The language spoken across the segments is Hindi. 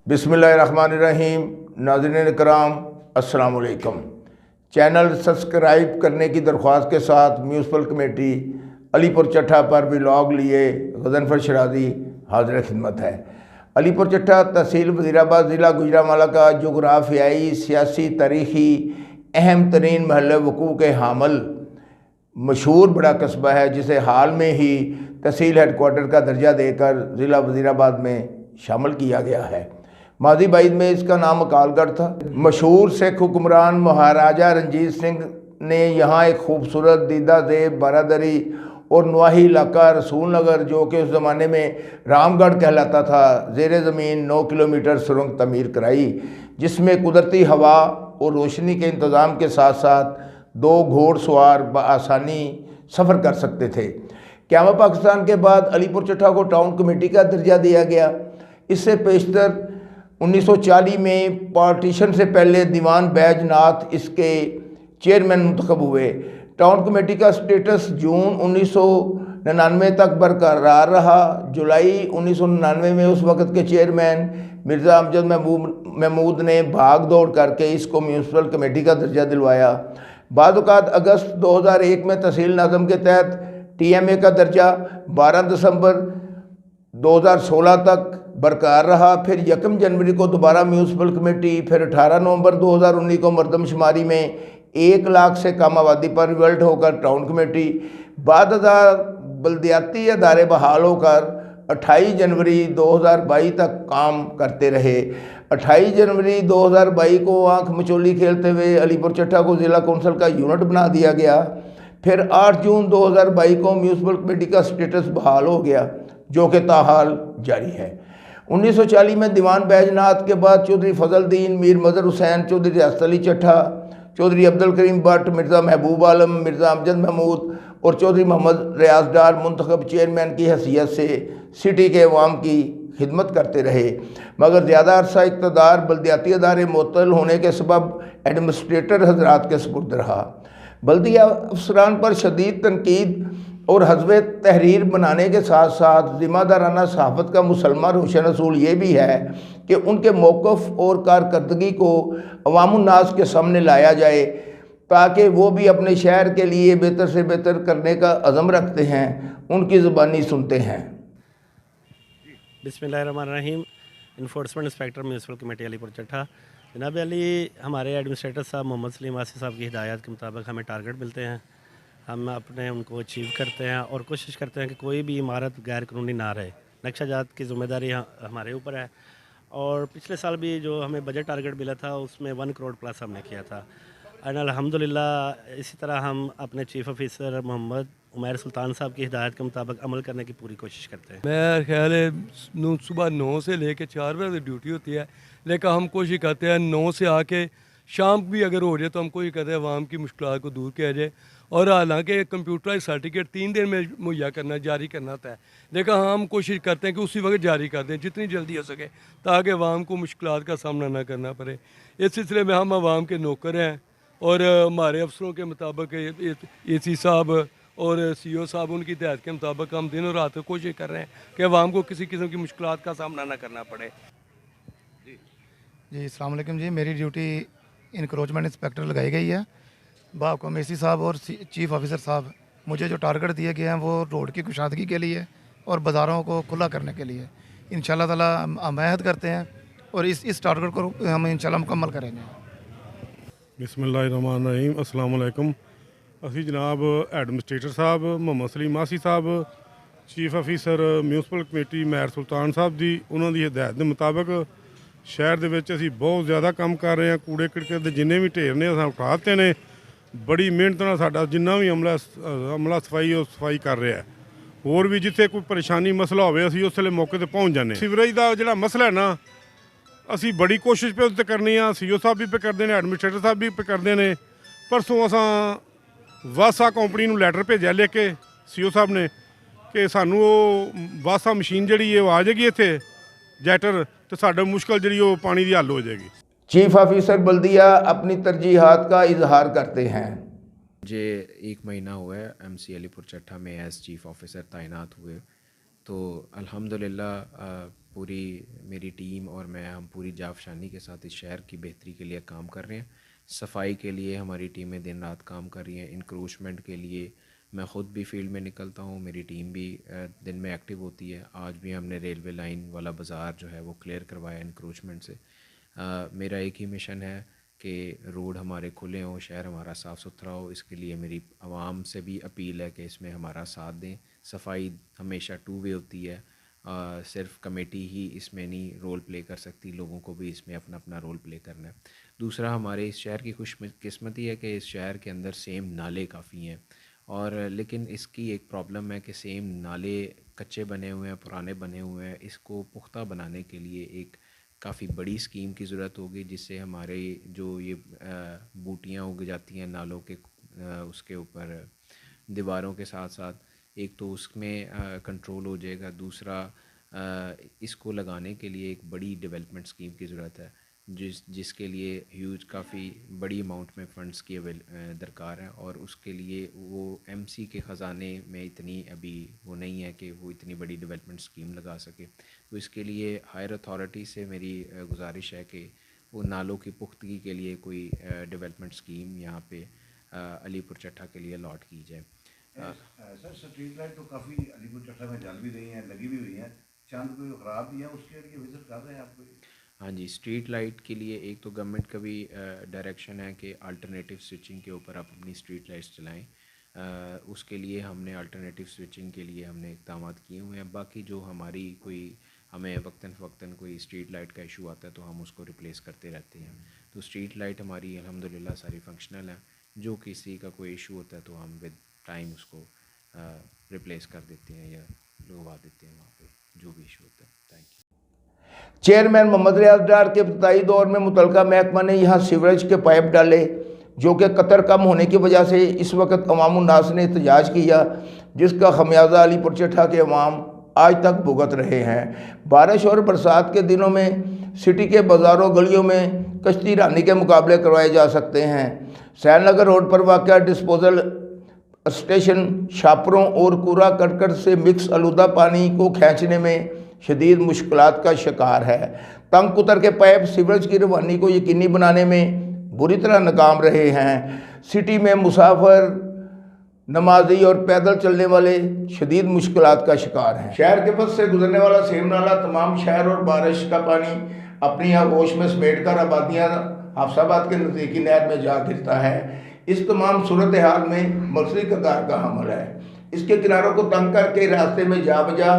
बिस्मिल्लाहिर्रहमानिर्रहीम। नाज़रीन कराम अस्सलाम वालेकुम। चैनल सब्सक्राइब करने की दरख्वास्त के साथ म्यूनसिपल कमेटी अलीपुर चट्ठा पर व्लॉग लिए गज़नफ़र शरादी हाज़िर खिदमत है। अलीपुर चट्ठा तहसील वज़ीराबाद ज़िला गुजरांवाला का जोग्राफियाई, सियासी, तारीख़ी अहम तरीन महल वक़ू के हामिल मशहूर बड़ा कस्बा है, जिसे हाल में ही तहसील हेडकोार्टर का दर्जा देकर ज़िला वज़ीराबाद में शामिल किया गया है। मादी बाइद में इसका नाम अकालगढ़ था। मशहूर सिख हुक्मरान महाराजा रंजीत सिंह ने यहाँ एक खूबसूरत दीदा देव बारादरी और नवाही इलाका रसूल नगर, जो कि उस ज़माने में रामगढ़ कहलाता था, ज़ेर ज़मीन 9 किलोमीटर सुरंग तमीर कराई, जिसमें कुदरती हवा और रोशनी के इंतज़ाम के साथ साथ 2 घोड़सवार बआसानी सफ़र कर सकते थे। क़याम पाकिस्तान के बाद अलीपुर चट्ठा को टाउन कमेटी का दर्जा दिया गया। इससे पेशतर 1940 में पार्टीशन से पहले दीवान बैजनाथ इसके चेयरमैन मुंतखब हुए। टाउन कमेटी का स्टेटस जून 1999 तक बरकरार रहा। जुलाई 1999 में उस वक़्त के चेयरमैन मिर्ज़ा अमजद महमूद ने भाग दौड़ करके इसको म्यूनसिपल कमेटी का दर्जा दिलवाया। बाद औक़ात अगस्त 2001 में तहसील नाज़म के तहत TMA का दर्जा 12 दिसंबर 2016 तक बरकरार रहा। फिर 1 जनवरी को दोबारा म्यूनसिपल कमेटी, फिर 18 नवंबर 2019 को मरदमशुमारी में 1 लाख से कम आबादी पर रिवल्ट होकर टाउन कमेटी, बाद बल्दियाती अदारे बहाल होकर 28 जनवरी 2022 तक काम करते रहे। 28 जनवरी 2022 को आंख मचोली खेलते हुए अलीपुर चट्ठा को ज़िला कौंसिल का यूनिट बना दिया गया। फिर 8 जून 2022 को म्यूनसिपल कमेटी का स्टेटस बहाल हो गया, जो कि ताहाल जारी है। 1940 में दीवान बैजनाथ के बाद चौधरी फजलदीन, मीर मज़हर हुसैन, चौधरी रियासत अली चट्ठा, चौधरी अब्दुल करीम भट्ट, मिर्ज़ा महबूब आलम, मिर्ज़ा अमजद महमूद और चौधरी मोहम्मद रियाज डार मुंतखब चेयरमैन की हैसियत से सिटी के अवाम की खिदमत करते रहे, मगर ज़्यादा अरसा इक़्तिदार बल्दियाती अदारे मुअत्तल होने के सबब एडमिनिस्ट्रेटर हजरात के सुपुर्द रहा। बल्दिया अफसरान पर शदीद तनकीद और हज़्ब तहरीर बनाने के साथ साथ ज़िम्मेदाराना सहाफ़त का मुसलमान रोशन असूल ये भी है कि उनके मौक़िफ़ और कारकर्दगी को अवामुन्नास के सामने लाया जाए, ताकि वो भी अपने शहर के लिए बेहतर से बेहतर करने का अज़म रखते हैं, उनकी ज़ुबानी सुनते हैं। बिस्मिल्लाहिर्रहमानिर्रहीम। Enforcement inspector municipal committee Alipur Chattha. जनाब अली, हमारे एडमिनिस्ट्रेटर साहब मोहम्मद सलीम आसिफ साहब की हिदायत के मुताबिक हमें टारगेट मिलते हैं, हम अपने उनको अचीव करते हैं और कोशिश करते हैं कि कोई भी इमारत गैर कानूनी ना रहे। नक्शा जात की ज़िम्मेदारी हमारे ऊपर है और पिछले साल भी जो हमें बजट टारगेट मिला था उसमें 1 करोड़ प्लस हमने किया था। एंड अल्हम्दुलिल्लाह इसी तरह हम अपने चीफ़ ऑफिसर मोहम्मद उमैर सुल्तान साहब की हिदायत के मुताबिक अमल करने की पूरी कोशिश करते हैं। मेरा ख्याल है सुबह 9 से लेकर 4 बजे ड्यूटी होती है, लेकिन हम कोशिश करते हैं 9 से आके शाम भी अगर हो जाए तो हम कोशिश करते हैं आवाम की मुश्किलात को दूर किया जाए। और हालांकि कंप्यूटराइज सर्टिफिकेट 3 दिन में मुहैया करना जारी करना होता है, लेकिन हम कोशिश करते हैं कि उसी वक्त जारी कर दें जितनी जल्दी हो सके, ताकि आवाम को मुश्किलात का सामना ना करना पड़े। इस सिलसिले में हम आवाम के नौकर हैं और हमारे अफसरों के मुताबिक AC साहब और CO साहब उनकी हिदायत के मुताबिक हम दिन और रात कोशिश कर रहे हैं कि आवाम को किसी किस्म की मुश्किलात का सामना ना करना पड़े। जी अस्सलाम वालेकुम जी, मेरी ड्यूटी इंक्रोचमेंट इंस्पेक्टर लगाई गई है। बाहुकुम AC साहब और चीफ़ ऑफिसर साहब, मुझे जो टारगेट दिए गए हैं वो रोड की कुशादगी के लिए और बाज़ारों को खुला करने के लिए। इंशाल्लाह ताला हम अहद करते हैं और इस टारगेट को हम इंशाल्लाह मुकम्मल करेंगे। बिस्मिल्लाहिर्रहमानिर्रहीम। अस्सलाम वालेकुम। असी जनाब एडमिनिस्ट्रेटर साहब मोहम्मद सलीम आसी साहब, चीफ ऑफिसर म्यूनसिपल कमेटी मैर सुल्तान साहब जी, उन्हों की हिदायत के मुताबिक शहर ਦੇ ਵਿੱਚ ਅਸੀਂ ਬਹੁਤ ਜ਼ਿਆਦਾ ਕੰਮ ਕਰ ਰਹੇ ਹਾਂ। ਕੂੜੇ ਕਿੜਕੇ ਦੇ ਜਿੰਨੇ ਵੀ ਢੇਰ ਨੇ ਅਸੀਂ ਉਠਾ ਦਿੱਤੇ ਨੇ। ਬੜੀ ਮਿਹਨਤ ਨਾਲ ਸਾਡਾ ਜਿੰਨਾ ਵੀ ਅਮਲਾ ਸਫਾਈ ਉਹ ਸਫਾਈ ਕਰ ਰਿਹਾ। ਹੋਰ ਵੀ ਜਿੱਥੇ ਕੋਈ ਪਰੇਸ਼ਾਨੀ ਮਸਲਾ ਹੋਵੇ ਅਸੀਂ ਉਸ ਵੇਲੇ ਮੌਕੇ 'ਤੇ ਪਹੁੰਚ ਜਾਂਦੇ। ਸੀਵਰੇਜ ਦਾ ਜਿਹੜਾ ਮਸਲਾ ਹੈ ਨਾ, ਅਸੀਂ ਬੜੀ ਕੋਸ਼ਿਸ਼ ਪੇ ਉੱਤੇ ਕਰਨੀ ਆ। CO ਸਾਹਿਬ ਵੀ ਪੇ ਕਰਦੇ ਨੇ, ਐਡਮਿਨਿਸਟ੍ਰੇਟਰ ਸਾਹਿਬ ਵੀ ਪੇ ਕਰਦੇ ਨੇ। ਪਰਸੋਂ ਅਸਾਂ ਵਾਸਾ ਕੰਪਨੀ ਨੂੰ ਲੈਟਰ ਭੇਜਿਆ ਲਿਖ ਕੇ CO ਸਾਹਿਬ ਨੇ ਕਿ ਸਾਨੂੰ ਉਹ ਵਾਸਾ ਮਸ਼ੀਨ ਜਿਹੜੀ ਹੈ ਉਹ ਆ ਜਾਏਗੀ ਇੱਥੇ जैटर, तो साढ़ा मुश्किल जी वो पानी की हल हो जाएगी। चीफ ऑफिसर बल्दिया अपनी तरजीहात का इजहार करते हैं। मुझे 1 महीना हुआ है MC अलीपुर चट्ठा में एज चीफ़ ऑफिसर तैनात हुए, तो अल्हम्दुलिल्लाह पूरी मेरी टीम और मैं हम पूरी जाफशानी के साथ इस शहर की बेहतरी के लिए काम कर रहे हैं। सफाई के लिए हमारी टीमें दिन रात काम कर रही हैं। इंक्रोचमेंट के लिए मैं ख़ुद भी फील्ड में निकलता हूँ, मेरी टीम भी दिन में एक्टिव होती है। आज भी हमने रेलवे लाइन वाला बाज़ार जो है वो क्लियर करवाया इंक्रोचमेंट से। मेरा एक ही मिशन है कि रोड हमारे खुले हों, शहर हमारा साफ़ सुथरा हो। इसके लिए मेरी आवाम से भी अपील है कि इसमें हमारा साथ दें। सफाई हमेशा टू वे होती है, सिर्फ कमेटी ही इसमें नहीं रोल प्ले कर सकती, लोगों को भी इसमें अपना अपना रोल प्ले करना है। दूसरा, हमारे इस शहर की खुशकिस्मती है कि इस शहर के अंदर सेम नाले काफ़ी हैं, और लेकिन इसकी एक प्रॉब्लम है कि सेम नाले कच्चे बने हुए हैं, पुराने बने हुए हैं। इसको पुख्ता बनाने के लिए एक काफ़ी बड़ी स्कीम की ज़रूरत होगी, जिससे हमारे जो ये बूटियाँ उग जाती हैं नालों के उसके ऊपर दीवारों के साथ साथ, एक तो उसमें कंट्रोल हो जाएगा। दूसरा, इसको लगाने के लिए एक बड़ी डेवलपमेंट स्कीम की ज़रूरत है, जिसके लिए ह्यूज काफ़ी बड़ी अमाउंट में फ़ंड्स की दरकार है, और उसके लिए वो एमसी के ख़जाने में इतनी अभी वो नहीं है कि वो इतनी बड़ी डेवलपमेंट स्कीम लगा सके। तो इसके लिए हायर अथॉरिटी से मेरी गुजारिश है कि वो नालों की पुख्तगी के लिए कोई डेवलपमेंट स्कीम यहाँ पे अलीपुर चट्ठा के लिए अलॉट की जाए। सर, स्ट्रीट लाइट तो काफ़ी अलीपुर चट्ठा में जल भी रही हैं, लगी भी हुई हैं, चांद कोई ख़राब भी है, उसके लिए विज़िट कर रहे हैं आप कोई? हाँ जी, स्ट्रीट लाइट के लिए एक तो गवर्नमेंट का भी डायरेक्शन है कि अल्टरनेटिव स्विचिंग के ऊपर आप अपनी स्ट्रीट लाइट्स चलाएं। उसके लिए हमने अल्टरनेटिव स्विचिंग के लिए हमने इक़दाम किए हुए हैं। बाकी जो हमारी कोई हमें वक्तन फ़वक्तन कोई स्ट्रीट लाइट का इशू आता है तो हम उसको रिप्लेस करते रहते हैं। तो स्ट्रीट लाइट हमारी अल्हम्दुलिल्लाह सारी फंक्शनल है। जो किसी का कोई इशू होता है तो हम विद टाइम उसको रिप्लेस कर देते हैं या लगवा देते हैं वहाँ पे जो भी इशू होता है। Thank you. चेयरमैन मोहम्मद रियाज डार के इब्तदाई दौर में मुतलका महकमा ने यहाँ सीवरेज के पाइप डाले, जो कि कतर कम होने की वजह से इस वक्त अवामुन्नास ने एहतजाज किया, जिसका खमियाजा अलीपुर चट्ठा के अवाम आज तक भुगत रहे हैं। बारिश और बरसात के दिनों में सिटी के बाज़ारों गलियों में कश्ती रानी के मुकाबले करवाए जा सकते हैं। सैनगर रोड पर वाक़ डिस्पोजल स्टेशन छापरों और कूड़ा करकट से मिक्स आलूदा पानी को खींचने में शदीद मुश्किलात का शिकार है। तंग कुतर के पाइप सीवरेज की रवानी को यकीनी बनाने में बुरी तरह नाकाम रहे हैं। सिटी में मुसाफिर, नमाजी और पैदल चलने वाले शदीद मुश्किलात का शिकार हैं। शहर के बस से गुजरने वाला सेम नाला तमाम शहर और बारिश का पानी अपनी आगोश में समेट कर आबादियाँ हाफसाबाद के नज़दीकी नहर में जा गिरता है। इस तमाम सूरत हाल में मर्सरी कतार का हमल है। इसके किनारों को तंग करके रास्ते में जा बजा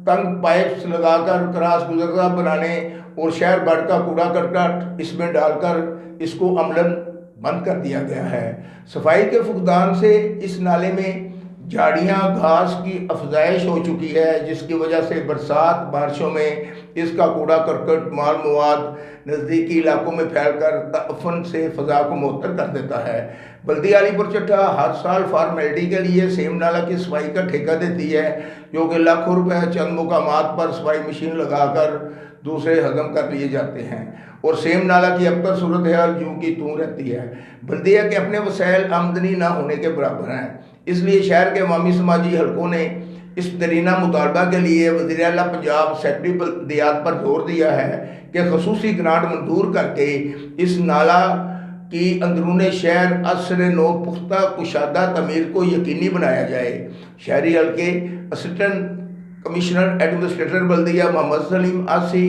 तंग पाइप्स लगाकर क्रॉस गुजरता बनाने और शहर भर का कूड़ा करकट इसमें डालकर इसको अमलन बंद कर दिया गया है। सफाई के फुकदान से इस नाले में झाड़ियाँ घास की अफजाइश हो चुकी है, जिसकी वजह से बरसात बारिशों में इसका कूड़ा करकट माल मवाद नज़दीकी इलाकों में फैलकर तअफ़न से फ़ज़ा को मुअत्तर कर देता है। बल्दिया अलीपुर चट्ठा हर साल फार्मेलिटी के लिए सेम नाला की सफाई का ठेका देती है, जो कि लाखों रुपए चंद मुकामात पर सफाई मशीन लगाकर दूसरे हजम कर लिए जाते हैं, और सेम नाला की अब तक सूरत हाल यूँ की तूँ रहती है। बल्दिया के अपने वसाइल आमदनी ना होने के बराबर हैं, इसलिए शहर के अवामी समाजी हलकों ने इस दरीना मुतालबा के लिए वज़ीर आला पंजाब सेक्रेटरी बल्दियात पर जोर दिया है कि खसूसी ग्रांट मंजूर करके इस नाला की अंदरूनी शहर असर नो पुख्ता कुशादा तमीर को यकीनी बनाया जाए। शहरी हल्के असिस्टेंट कमिश्नर एडमिनिस्ट्रेटर बल्दिया मोहम्मद सलीम आसी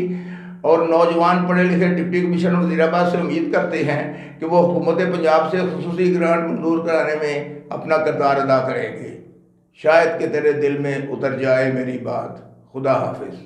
और नौजवान पढ़े लिखे डिप्टी कमिश्नर वज़ीराबाद से उम्मीद करते हैं कि वो हुकूमत पंजाब से खसूसी ग्रांट मंजूर कराने में अपना किरदार अदा करेंगे। शायद कि तेरे दिल में उतर जाए मेरी बात। खुदा हाफिज़।